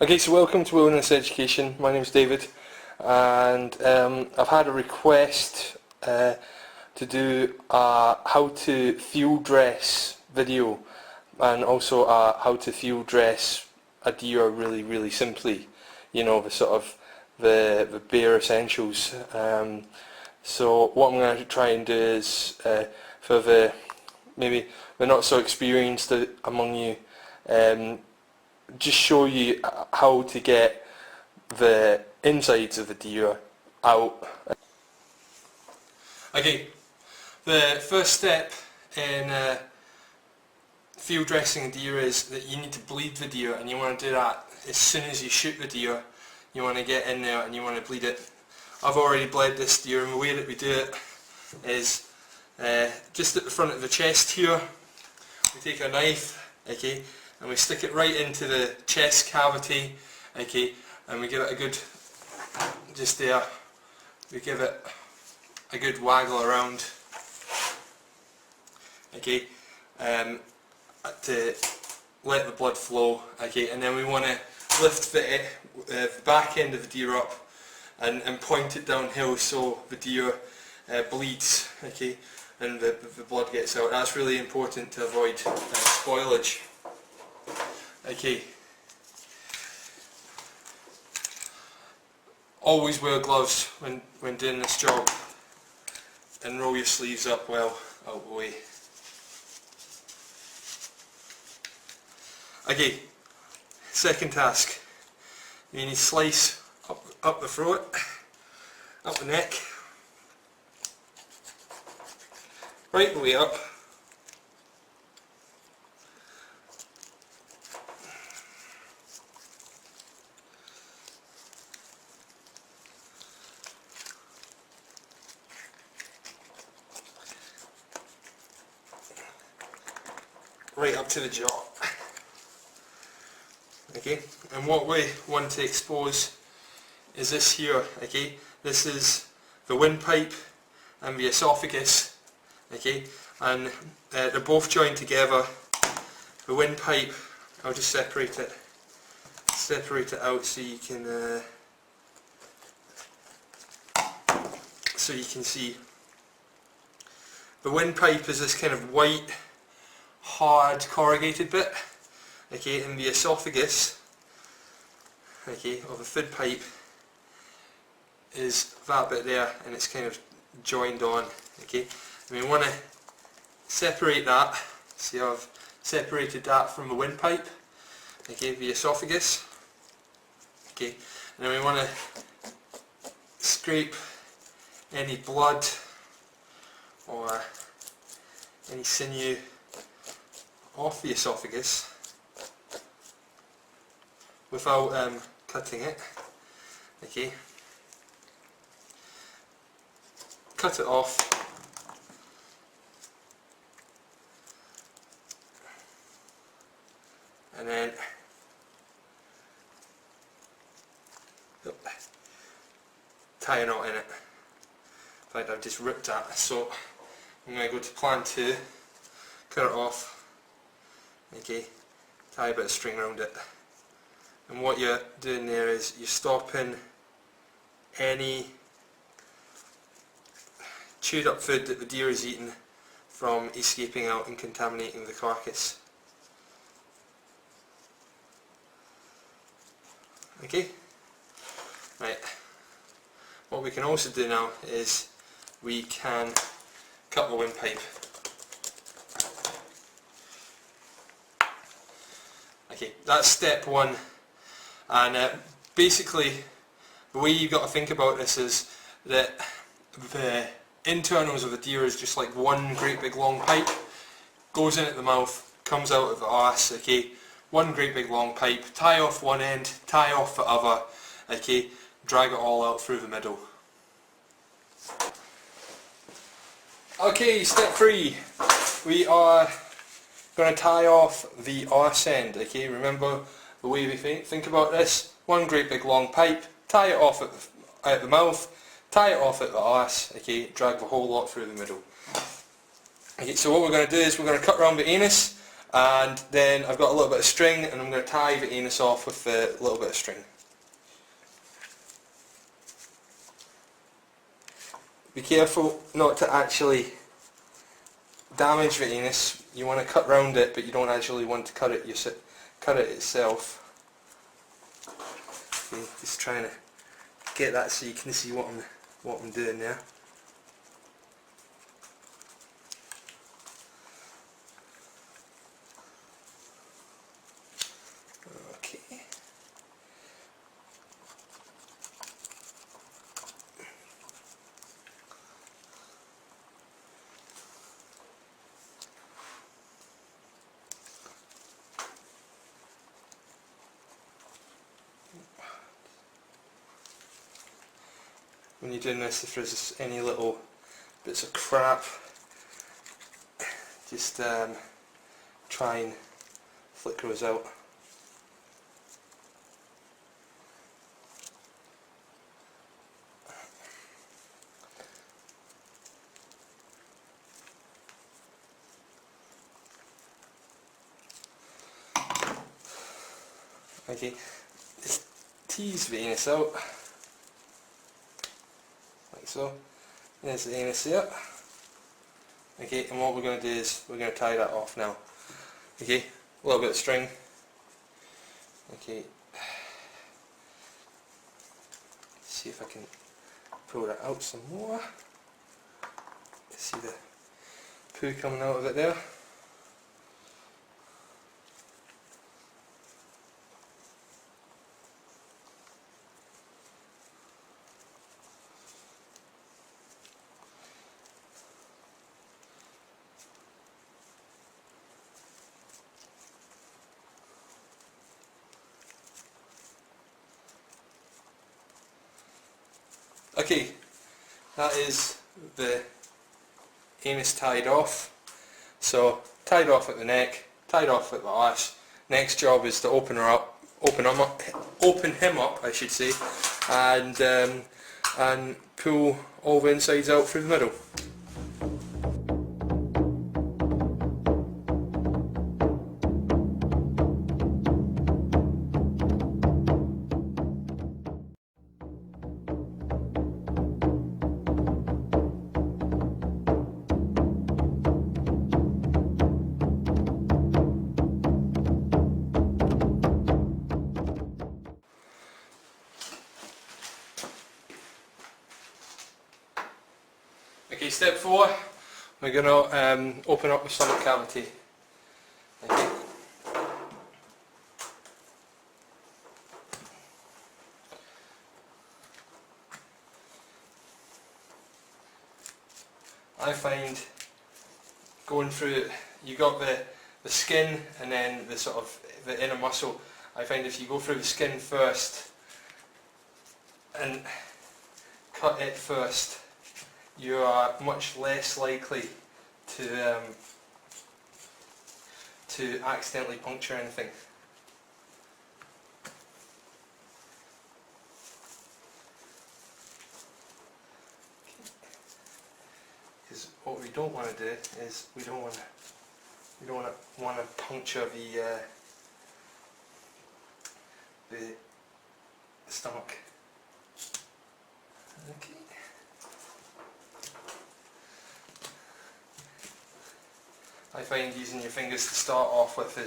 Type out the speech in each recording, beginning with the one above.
Okay, so welcome to Wilderness Education. My name's David, and I've had a request to do a how to field dress video, and also a how to field dress a deer really simply. You know, the sort of the bare essentials. So what I'm going to try and do is for the maybe the not so experienced among you. Just show you how to get the insides of the deer out. Okay, the first step in field dressing a deer is that you need to bleed the deer, and you want to do that as soon as you shoot the deer. You want to get in there and you want to bleed it. I've already bled this deer, and the way that we do it is just at the front of the chest here. We take a knife, okay, and we stick it right into the chest cavity, okay, and we give it a good, just there, we give it a good waggle around, okay, to let the blood flow, okay, and then we want to lift the back end of the deer up and point it downhill so the deer bleeds, okay, and the blood gets out. That's really important to avoid spoilage. Okay. Always wear gloves when doing this job, and roll your sleeves up well out the way. Okay, second task. You need to slice up the throat, up the neck, right the way up. Right up to the jaw. Okay, and what we want to expose is this here, okay, this is the windpipe and the esophagus, okay, and they're both joined together. The windpipe, I'll just separate it out so you can see. The windpipe is this kind of white, hard corrugated bit, okay, and the esophagus, okay, or the food pipe is that bit there, and it's kind of joined on, okay, and we want to separate that. See how I've separated that from the windpipe, okay, the esophagus, okay, and then we want to scrape any blood or any sinew off the esophagus without cutting it, okay, cut it off, and then tie a knot in it. In fact, I've just ripped that, so I'm going to go to plan 2, cut it off. Okay, tie a bit of string around it, and what you're doing there is you're stopping any chewed up food that the deer is eating from escaping out and contaminating the carcass. Okay, right, what we can also do now is we can cut the windpipe. Okay, that's step 1, and basically the way you've got to think about this is that the internals of the deer is just like one great big long pipe, goes in at the mouth, comes out of the arse, okay, one great big long pipe, tie off one end, tie off the other, okay, drag it all out through the middle. Okay, step 3, we are going to tie off the arse end, okay, remember the way we think about this, one great big long pipe, tie it off at the mouth, tie it off at the arse, okay, drag the whole lot through the middle. Okay, so what we're going to do is we're going to cut around the anus, And then I've got a little bit of string, and I'm going to tie the anus off with a little bit of string. Be careful not to actually damage the anus. You want to cut round it, but you don't actually want to cut it itself. Okay, just trying to get that so you can see what I'm doing there. Okay. When you're doing this, if there's any little bits of crap, just try and flick those out. Okay, just tease the anus out, like so. There's the anus there. Okay, and what we're going to do is we're going to tie that off now. Okay, a little bit of string. Okay, see if I can pull that out some more. See the poo coming out of it there. Okay, that is the anus tied off. So tied off at the neck, tied off at the arse. Next job is to open him up, I should say, and pull all the insides out through the middle. Okay, step 4, we're going to open up the stomach cavity. Okay. I find going through it, you got the skin and then the sort of the inner muscle. I find if you go through the skin first and cut it first, you are much less likely to accidentally puncture anything. Because what we don't want to do is we don't want to puncture the stomach. Okay. I find using your fingers to start off with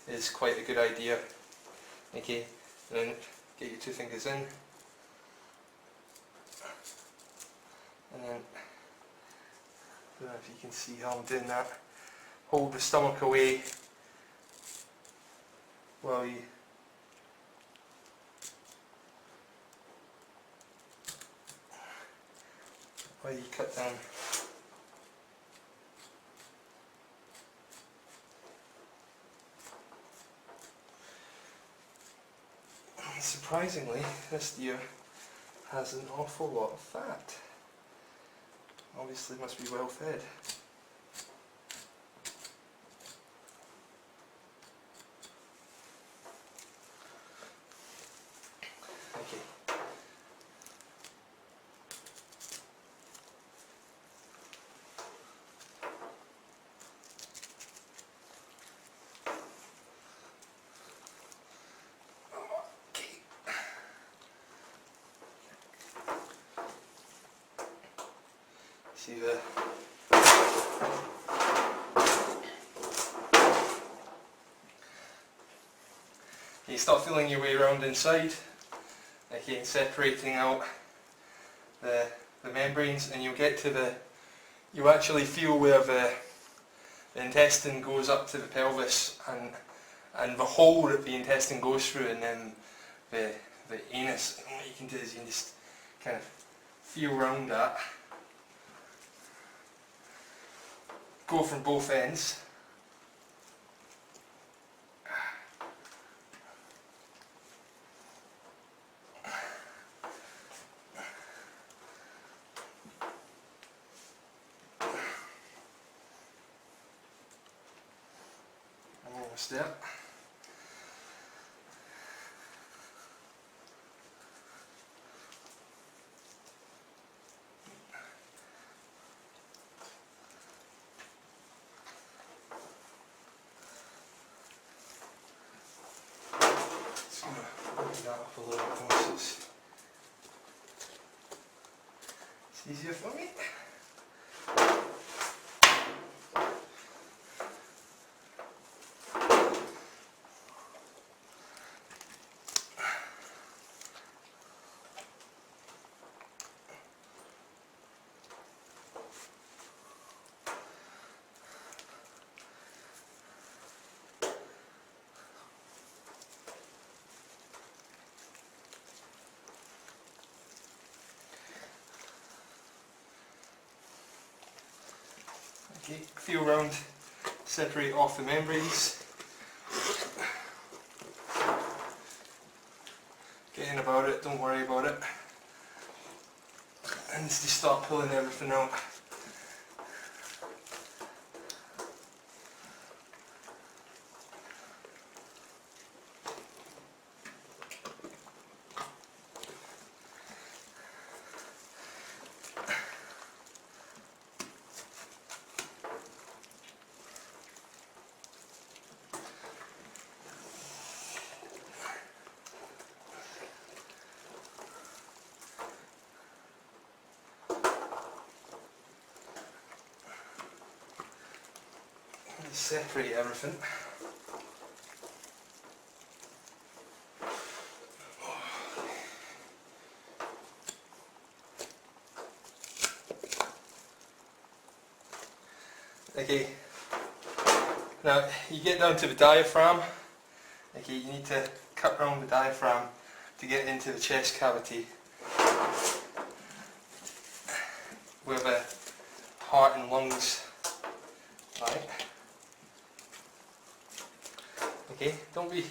is quite a good idea. Okay, and then get your 2 fingers in, and then I don't know if you can see how I'm doing that. Hold the stomach away while you cut down. Surprisingly, this deer has an awful lot of fat. Obviously must be well fed. Okay. See the you start feeling your way around inside, again separating out the membranes, and you'll get to you actually feel where the intestine goes up to the pelvis, and the hole that the intestine goes through, and then the anus. And what you can do is you can just kind of feel around that. Go from both ends. Almost there. Just going to open that up a little bit more so it's easier for me. Okay, feel round, separate off the membranes. Get in about it, don't worry about it. And just start pulling everything out. Separate everything. Okay, now you get down to the diaphragm. Okay, you need to cut around the diaphragm to get into the chest cavity where the heart and lungs lie. Okay, don't be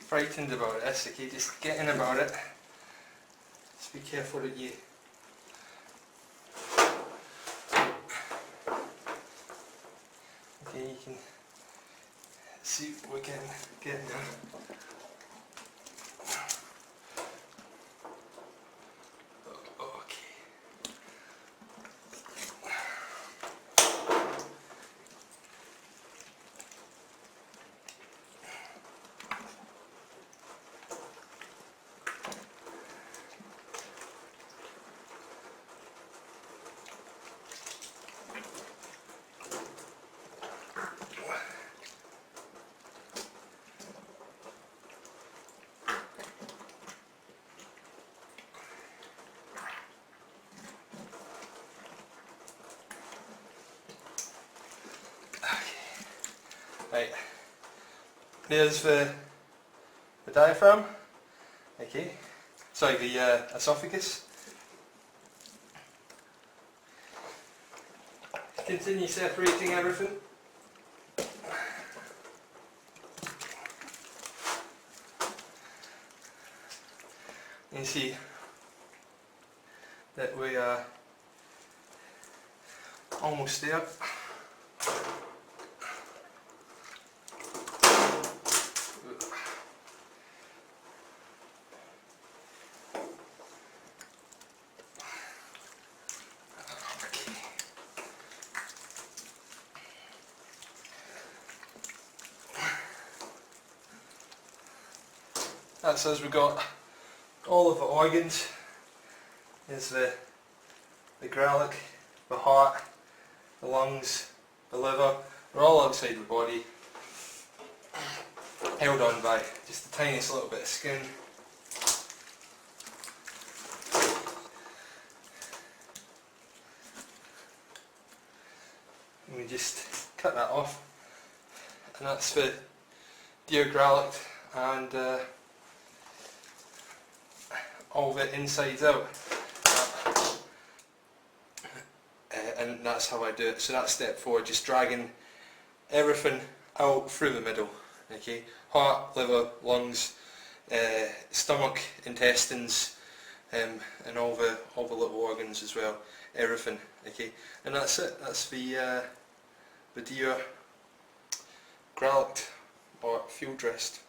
frightened about this, okay, just get in about it. Just be careful that you okay, you can see what we're getting there. Right, there's the diaphragm, okay, sorry, the esophagus. Continue separating everything. You see that we are almost there. That says we've got all of the organs. There's the Gralloch the heart, the lungs, the liver, they're all outside the body, held on by just the tiniest little bit of skin. And we just cut that off, and that's the deer growlite and all of it insides out. And that's how I do it. So that's step 4, just dragging everything out through the middle. Okay, heart, liver, lungs, stomach, intestines, and all the little organs as well. Everything. Okay, and that's it. That's the deer growlite or field dressed.